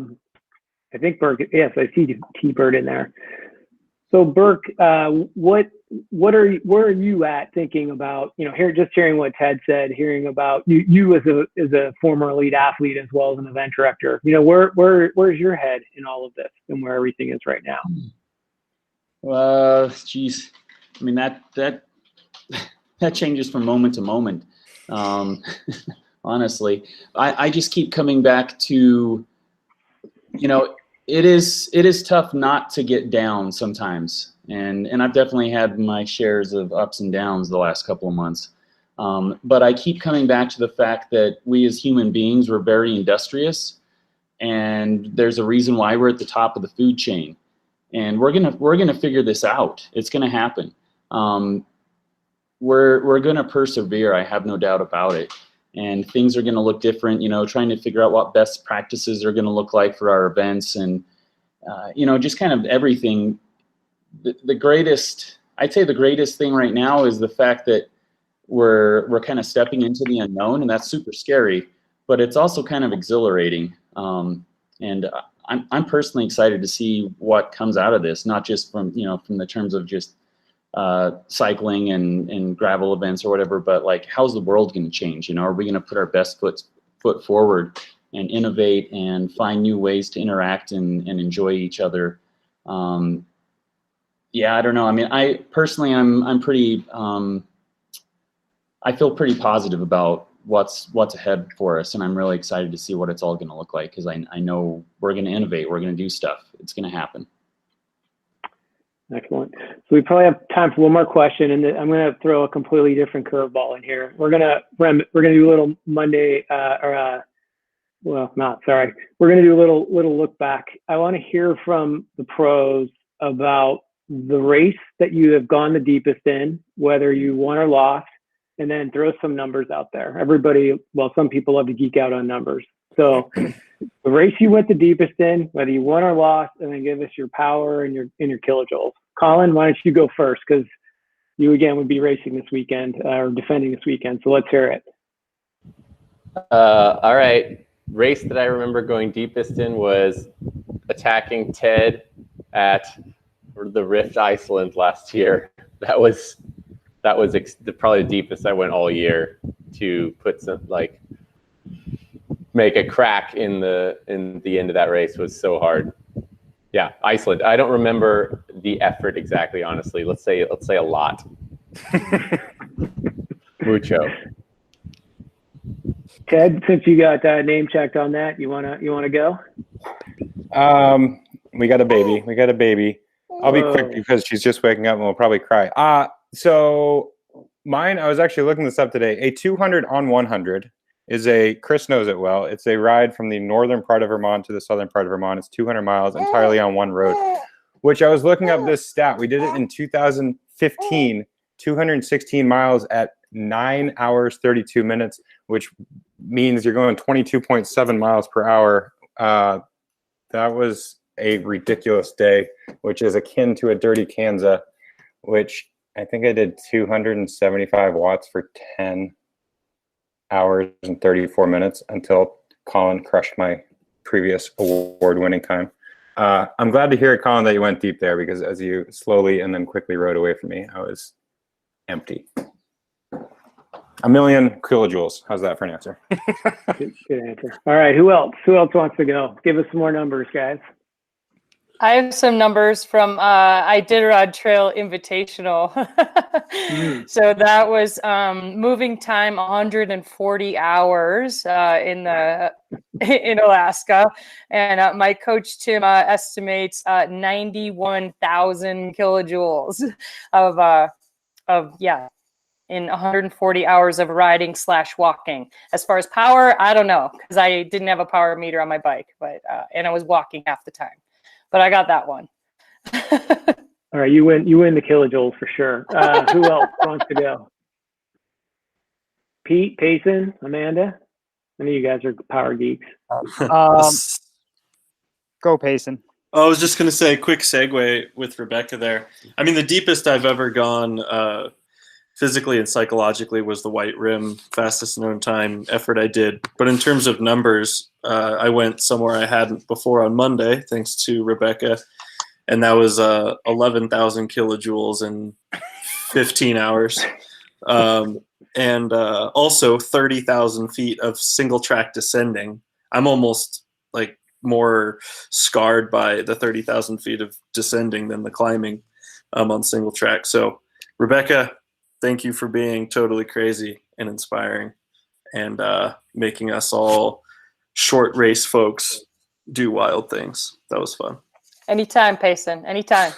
think Burke, yes, I see T-Bird in there. So Burke, where are you at thinking about, hearing what Ted said, hearing about you as a former elite athlete as well as an event director, where's your head in all of this and where everything is right now? Geez, I mean, that changes from moment to moment. Honestly, I just keep coming back to, it is tough not to get down sometimes. And I've definitely had my shares of ups and downs the last couple of months. But I keep coming back to the fact that we as human beings, we're very industrious, and there's a reason why we're at the top of the food chain. And we're gonna figure this out. It's gonna happen. We're gonna persevere. I have no doubt about it. And things are gonna look different. Trying to figure out what best practices are gonna look like for our events, and just kind of everything. I'd say the greatest thing right now is the fact that we're kind of stepping into the unknown, and that's super scary. But it's also kind of exhilarating. And I'm personally excited to see what comes out of this, not just from the terms of just cycling and gravel events or whatever, but like, how's the world going to change? Are we going to put our best foot forward and innovate and find new ways to interact and enjoy each other? Yeah, I don't know. I mean, I'm pretty, I feel pretty positive about what's ahead for us, and I'm really excited to see what it's all going to look like, because I know we're going to innovate, we're going to do stuff. It's going to happen. Excellent. So we probably have time for one more question, and I'm going to throw a completely different curveball in here. We're going to do a little Monday, we're going to do a little look back. I want to hear from the pros about the race that you have gone the deepest in, whether you won or lost, and then throw some numbers out there. Some people love to geek out on numbers. So the race you went the deepest in, whether you won or lost, and then give us your power and your kilojoules. Colin, why don't you go first? Because you again would be racing this weekend or defending this weekend. So let's hear it. All right. Race that I remember going deepest in was attacking Ted at the Rift Iceland last year. That was probably the deepest I went all year, to put some, make a crack in the end of that race was so hard. Yeah, Iceland. I don't remember the effort exactly, honestly. Let's say a lot. Mucho. Ted, since you got name checked on that, you wanna go? We got a baby. I'll be quick because she's just waking up and we'll probably cry. So mine, I was actually looking this up today. A 200 on 100 is Chris knows it well. It's a ride from the northern part of Vermont to the southern part of Vermont. It's 200 miles entirely on one road, which I was looking up this stat. We did it in 2015, 216 miles at 9 hours, 32 minutes, which means you're going 22.7 miles per hour. That was a ridiculous day, which is akin to a dirty Kanza, which I think I did 275 watts for 10 hours and 34 minutes until Colin crushed my previous award-winning time. I'm glad to hear, Colin, that you went deep there, because as you slowly and then quickly rode away from me, I was empty. 1,000,000 kilojoules. How's that for an answer? Good answer. All right, who else wants to go? Give us some more numbers, guys. I have some numbers from Iditarod Trail Invitational. So that was moving time 140 hours in Alaska, and my coach Tim estimates 91,000 kilojoules of in 140 hours of riding / walking. As far as power, I don't know, because I didn't have a power meter on my bike, but and I was walking half the time. But I got that one. All right, you win the kilojoules for sure. Who else wants to go? Pete, Payson, Amanda? I know you guys are power geeks. Go Payson. I was just going to say, quick segue with Rebecca there. I mean, the deepest I've ever gone physically and psychologically was the white rim, fastest known time effort I did. But in terms of numbers, I went somewhere I hadn't before on Monday, thanks to Rebecca, and that was 11,000 kilojoules in 15 hours. And also 30,000 feet of single track descending. I'm almost like more scarred by the 30,000 feet of descending than the climbing on single track. So Rebecca, thank you for being totally crazy and inspiring and making us all short race folks do wild things. That was fun. Anytime, Payson. Anytime.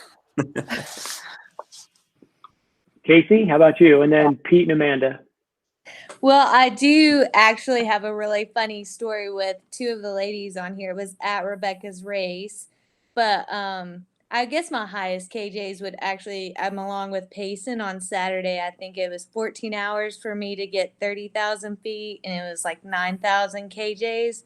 Kaysee, how about you? And then Pete and Amanda. Well, I do actually have a really funny story with two of the ladies on here. It was at Rebecca's race, but I guess my highest KJs would actually, I'm along with Payson on Saturday. I think it was 14 hours for me to get 30,000 feet, and it was like 9,000 KJs.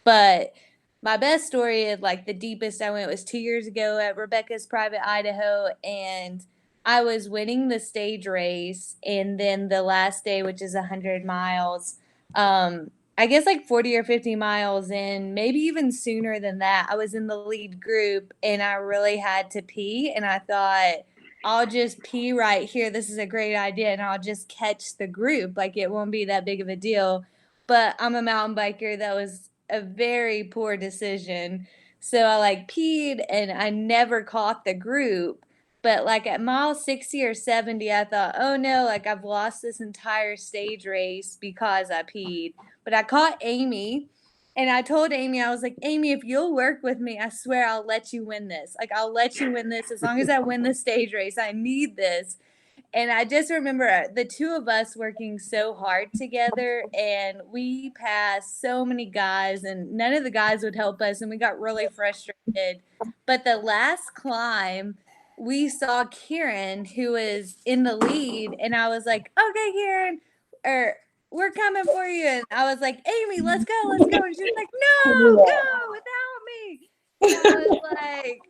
But my best story of like the deepest I went was 2 years ago at Rebecca's Private Idaho, and I was winning the stage race, and then the last day, which is 100 miles, I guess like 40 or 50 miles in, maybe even sooner than that, I was in the lead group, and I really had to pee, and I thought, I'll just pee right here. This is a great idea, and I'll just catch the group. Like, it won't be that big of a deal. But I'm a mountain biker. That was a very poor decision. So I like peed, and I never caught the group. But like at mile 60 or 70, I thought, oh no, like I've lost this entire stage race because I peed. But I caught Amy, and I told Amy, I was like, Amy, if you'll work with me, I swear I'll let you win this. Like, I'll let you win this as long as I win the stage race. I need this. And I just remember the two of us working so hard together, and we passed so many guys, and none of the guys would help us, and we got really frustrated. But the last climb, we saw Kieran, who was in the lead, and I was like, okay, Kieran, or we're coming for you. And I was like, Amy, let's go. And she was like, no, go without me. And I was like,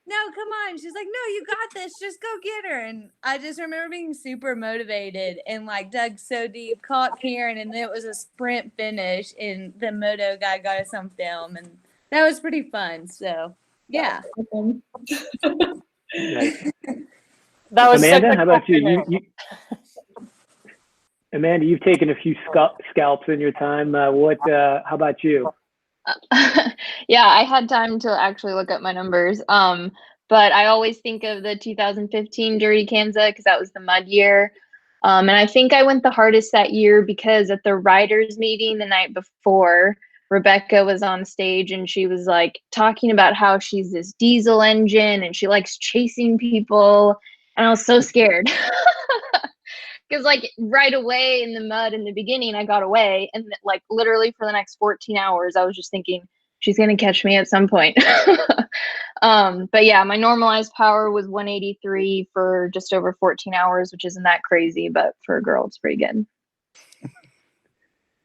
no, come on. She's like, no, you got this. Just go get her. And I just remember being super motivated and like dug so deep, caught Kieran, and then it was a sprint finish, and the moto guy got us on film, and that was pretty fun. So yeah. That was Amanda, how about you? Amanda, you've taken a few scalps in your time. How about you? Yeah, I had time to actually look up my numbers. But I always think of the 2015 Dirty Kanza because that was the mud year. And I think I went the hardest that year because at the riders meeting the night before, Rebecca was on stage and she was like talking about how she's this diesel engine and she likes chasing people. And I was so scared because like right away in the mud in the beginning, I got away. And like literally for the next 14 hours, I was just thinking she's going to catch me at some point. But yeah, my normalized power was 183 for just over 14 hours, which isn't that crazy, but for a girl, it's pretty good.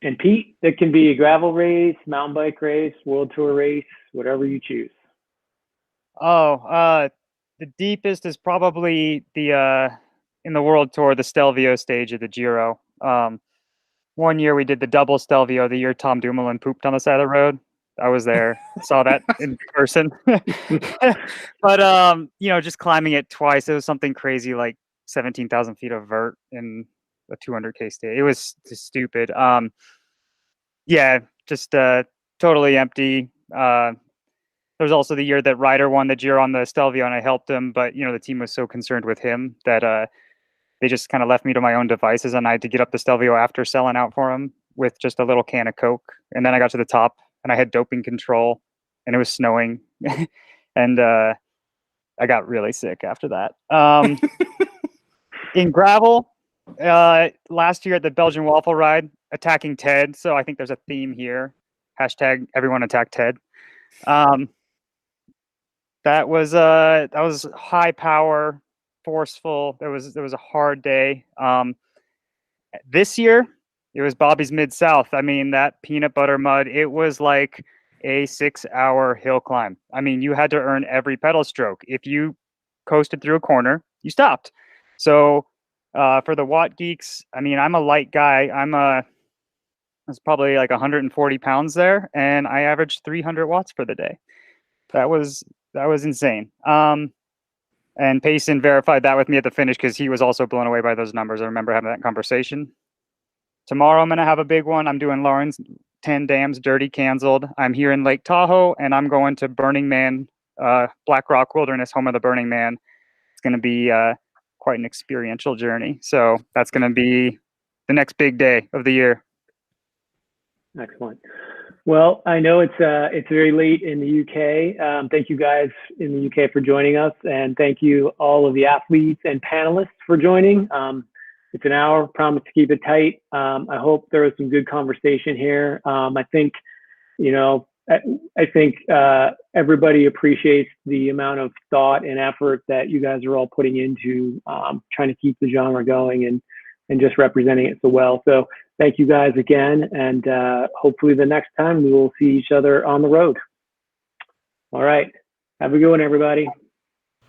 And Pete, it can be a gravel race, mountain bike race, world tour race, whatever you choose. The deepest is probably the in the world tour, the Stelvio stage of the Giro. 1 year we did the double Stelvio, the year Tom Dumoulin pooped on the side of the road. I was there, saw that in person. But just climbing it twice, it was something crazy like 17,000 feet of vert in a 200K stage. It was just stupid. Totally empty. There was also the year that Ryder won the Giro on the Stelvio, and I helped him, but the team was so concerned with him that they just kind of left me to my own devices, and I had to get up the Stelvio after selling out for him with just a little can of Coke. And then I got to the top, and I had doping control, and it was snowing, and I got really sick after that. In gravel, last year at the Belgian Waffle Ride, attacking Ted. So I think there's a theme here. Hashtag everyone attack Ted. That was high power, forceful. There was a hard day. This year it was Bobby's Mid-South. I mean, that peanut butter mud, it was like a 6-hour hill climb. I mean, you had to earn every pedal stroke. If you coasted through a corner, you stopped. So For the watt geeks, I mean, I'm a light guy. It's probably like 140 pounds there, and I averaged 300 watts for the day. That was insane. And Payson verified that with me at the finish because he was also blown away by those numbers. I remember having that conversation. Tomorrow I'm going to have a big one. I'm doing Lauren's 10 dams dirty canceled. I'm here in Lake Tahoe, and I'm going to Burning Man, Black Rock Wilderness, home of the Burning Man. It's going to be quite an experiential journey. So that's going to be the next big day of the year. Excellent. Well, I know it's very late in the UK. Thank you guys in the UK for joining us, and thank you all of the athletes and panelists for joining. It's an hour. Promise to keep it tight. I hope there was some good conversation here. I think, everybody appreciates the amount of thought and effort that you guys are all putting into trying to keep the genre going and just representing it so well. So thank you guys again, and hopefully the next time we will see each other on the road. All right. Have a good one, everybody.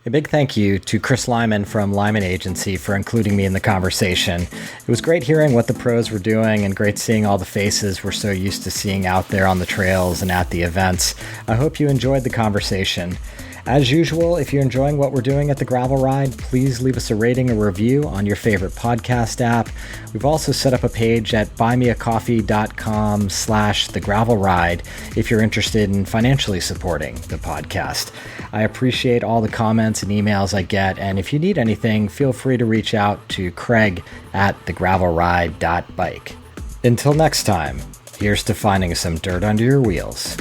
A big thank you to Chris Lyman from Lyman Agency for including me in the conversation. It was great hearing what the pros were doing and great seeing all the faces we're so used to seeing out there on the trails and at the events. I hope you enjoyed the conversation. As usual, if you're enjoying what we're doing at the Grvl Ride, please leave us a rating or review on your favorite podcast app. We've also set up a page at buymeacoffee.com/thegravelride if you're interested in financially supporting the podcast. I appreciate all the comments and emails I get, and if you need anything, feel free to reach out to Craig at thegravelride.bike. Until next time, here's to finding some dirt under your wheels.